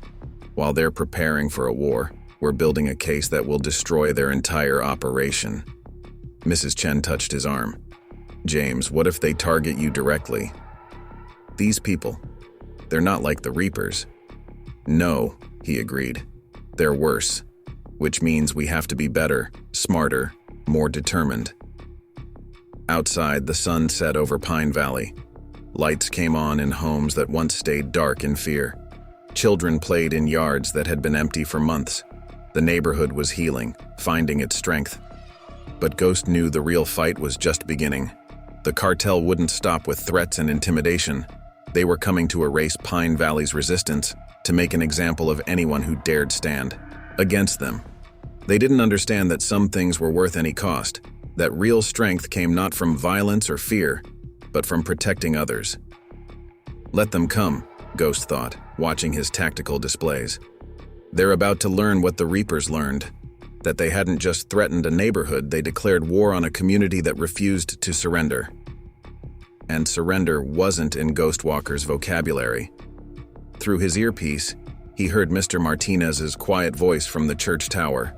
While they're preparing for a war, we're building a case that will destroy their entire operation." Mrs. Chen touched his arm. "James, what if they target you directly?" "These people, they're not like the Reapers." "No," he agreed. "They're worse, which means we have to be better, smarter, more determined." Outside, the sun set over Pine Valley. Lights came on in homes that once stayed dark in fear. Children played in yards that had been empty for months. The neighborhood was healing, finding its strength. But Ghost knew the real fight was just beginning. The cartel wouldn't stop with threats and intimidation. They were coming to erase Pine Valley's resistance, to make an example of anyone who dared stand against them. They didn't understand that some things were worth any cost, that real strength came not from violence or fear, but from protecting others. "Let them come," Ghost thought, watching his tactical displays. "They're about to learn what the Reapers learned, that they hadn't just threatened a neighborhood, they declared war on a community that refused to surrender." And surrender wasn't in Ghostwalker's vocabulary. Through his earpiece, he heard Mr. Martinez's quiet voice from the church tower.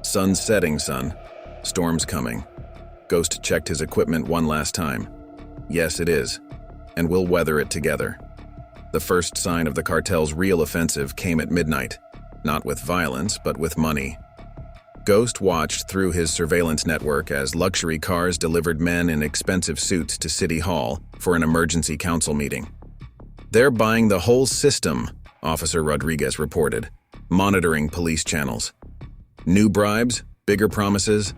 "Sun's setting, son. Storm's coming." Ghost checked his equipment one last time. "Yes, it is. And we'll weather it together." The first sign of the cartel's real offensive came at midnight, not with violence, but with money. Ghost watched through his surveillance network as luxury cars delivered men in expensive suits to City Hall for an emergency council meeting. "They're buying the whole system," Officer Rodriguez reported, monitoring police channels. "New bribes, bigger promises,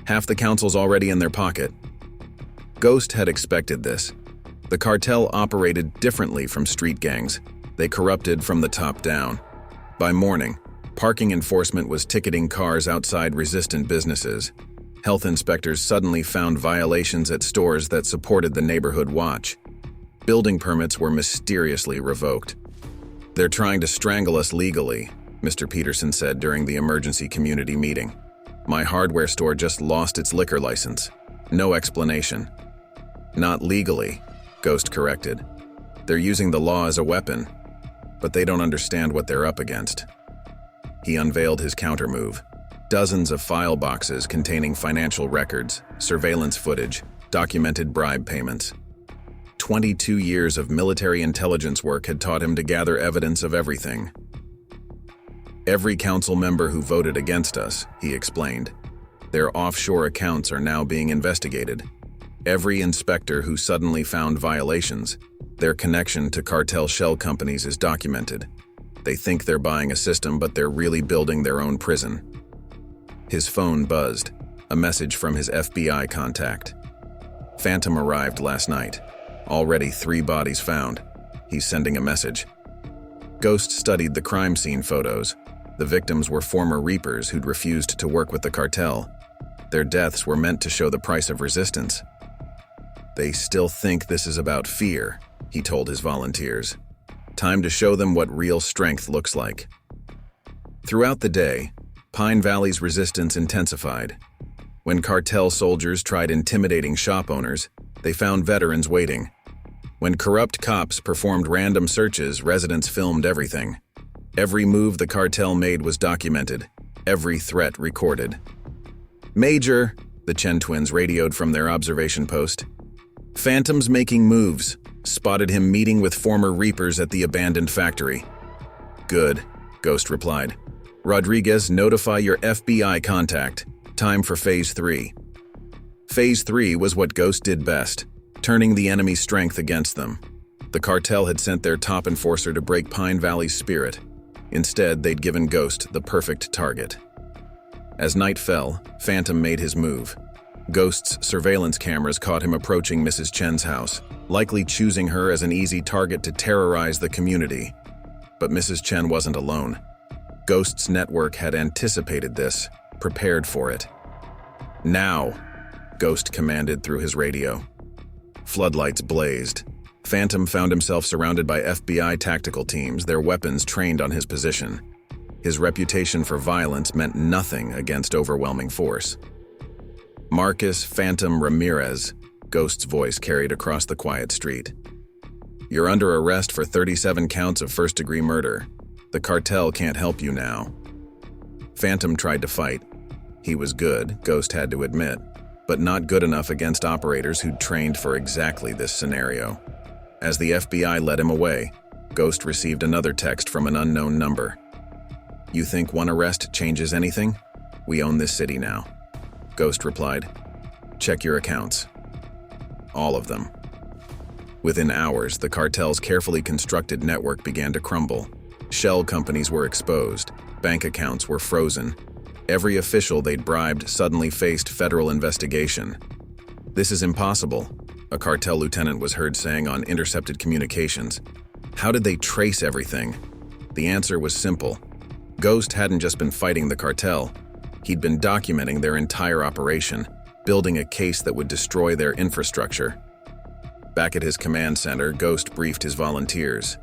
half the council's already in their pocket." Ghost had expected this. The cartel operated differently from street gangs. They corrupted from the top down. By morning, parking enforcement was ticketing cars outside resistant businesses. Health inspectors suddenly found violations at stores that supported the neighborhood watch. Building permits were mysteriously revoked. "They're trying to strangle us legally," Mr. Peterson said during the emergency community meeting. "My hardware store just lost its liquor license. No explanation." "Not legally," Ghost corrected. "They're using the law as a weapon, but they don't understand what they're up against." He unveiled his countermove. Dozens of file boxes containing financial records, surveillance footage, documented bribe payments. 22 years of military intelligence work had taught him to gather evidence of everything. Every council member who voted against us, he explained. Their offshore accounts are now being investigated. Every inspector who suddenly found violations, their connection to cartel shell companies is documented. They think they're buying a system, but they're really building their own prison. His phone buzzed, a message from his FBI contact. Phantom arrived last night. Already 3 bodies found. He's sending a message. Ghost studied the crime scene photos. The victims were former Reapers who'd refused to work with the cartel. Their deaths were meant to show the price of resistance. They still think this is about fear, he told his volunteers. Time to show them what real strength looks like. Throughout the day, Pine Valley's resistance intensified. When cartel soldiers tried intimidating shop owners, they found veterans waiting. When corrupt cops performed random searches, residents filmed everything. Every move the cartel made was documented, every threat recorded. "Major," the Chen twins radioed from their observation post. "Phantom's making moves. Spotted him meeting with former Reapers at the abandoned factory." "Good," Ghost replied. "Rodriguez, notify your FBI contact. Time for Phase 3. Phase 3 was what Ghost did best, turning the enemy's strength against them. The cartel had sent their top enforcer to break Pine Valley's spirit. Instead, they'd given Ghost the perfect target. As night fell, Phantom made his move. Ghost's surveillance cameras caught him approaching Mrs. Chen's house, likely choosing her as an easy target to terrorize the community. But Mrs. Chen wasn't alone. Ghost's network had anticipated this, prepared for it. "Now," Ghost commanded through his radio. Floodlights blazed. Phantom found himself surrounded by FBI tactical teams, their weapons trained on his position. His reputation for violence meant nothing against overwhelming force. "Marcus Phantom Ramirez," Ghost's voice carried across the quiet street. "You're under arrest for 37 counts of first-degree murder. The cartel can't help you now." Phantom tried to fight. He was good, Ghost had to admit, but not good enough against operators who'd trained for exactly this scenario. As the FBI led him away, Ghost received another text from an unknown number. "You think one arrest changes anything? We own this city now." Ghost replied. "Check your accounts." All of them. Within hours, the cartel's carefully constructed network began to crumble. Shell companies were exposed. Bank accounts were frozen. Every official they'd bribed suddenly faced federal investigation. "This is impossible," a cartel lieutenant was heard saying on intercepted communications. How did they trace everything? The answer was simple. Ghost hadn't just been fighting the cartel. He'd been documenting their entire operation, building a case that would destroy their infrastructure. Back at his command center, Ghost briefed his volunteers.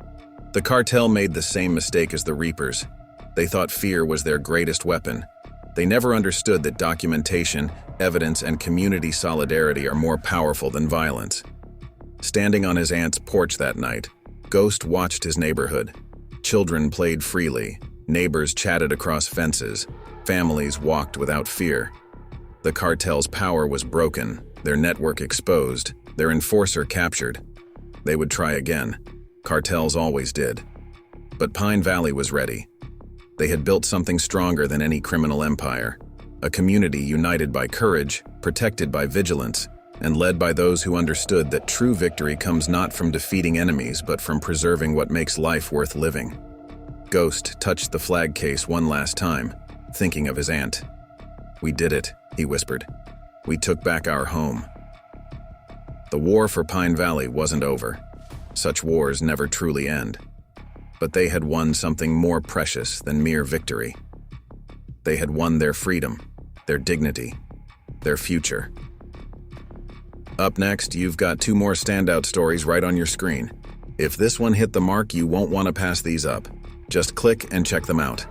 The cartel made the same mistake as the Reapers. They thought fear was their greatest weapon. They never understood that documentation, evidence, and community solidarity are more powerful than violence. Standing on his aunt's porch that night, Ghost watched his neighborhood. Children played freely, neighbors chatted across fences, families walked without fear. The cartel's power was broken, their network exposed, their enforcer captured. They would try again. Cartels always did. But Pine Valley was ready. They had built something stronger than any criminal empire, a community united by courage, protected by vigilance, and led by those who understood that true victory comes not from defeating enemies but from preserving what makes life worth living. Ghost touched the flag case one last time, thinking of his aunt. "We did it," he whispered. "We took back our home." The war for Pine Valley wasn't over. Such wars never truly end. But they had won something more precious than mere victory. They had won their freedom, their dignity, their future. Up next, you've got 2 more standout stories right on your screen. If this one hit the mark, you won't want to pass these up. Just click and check them out.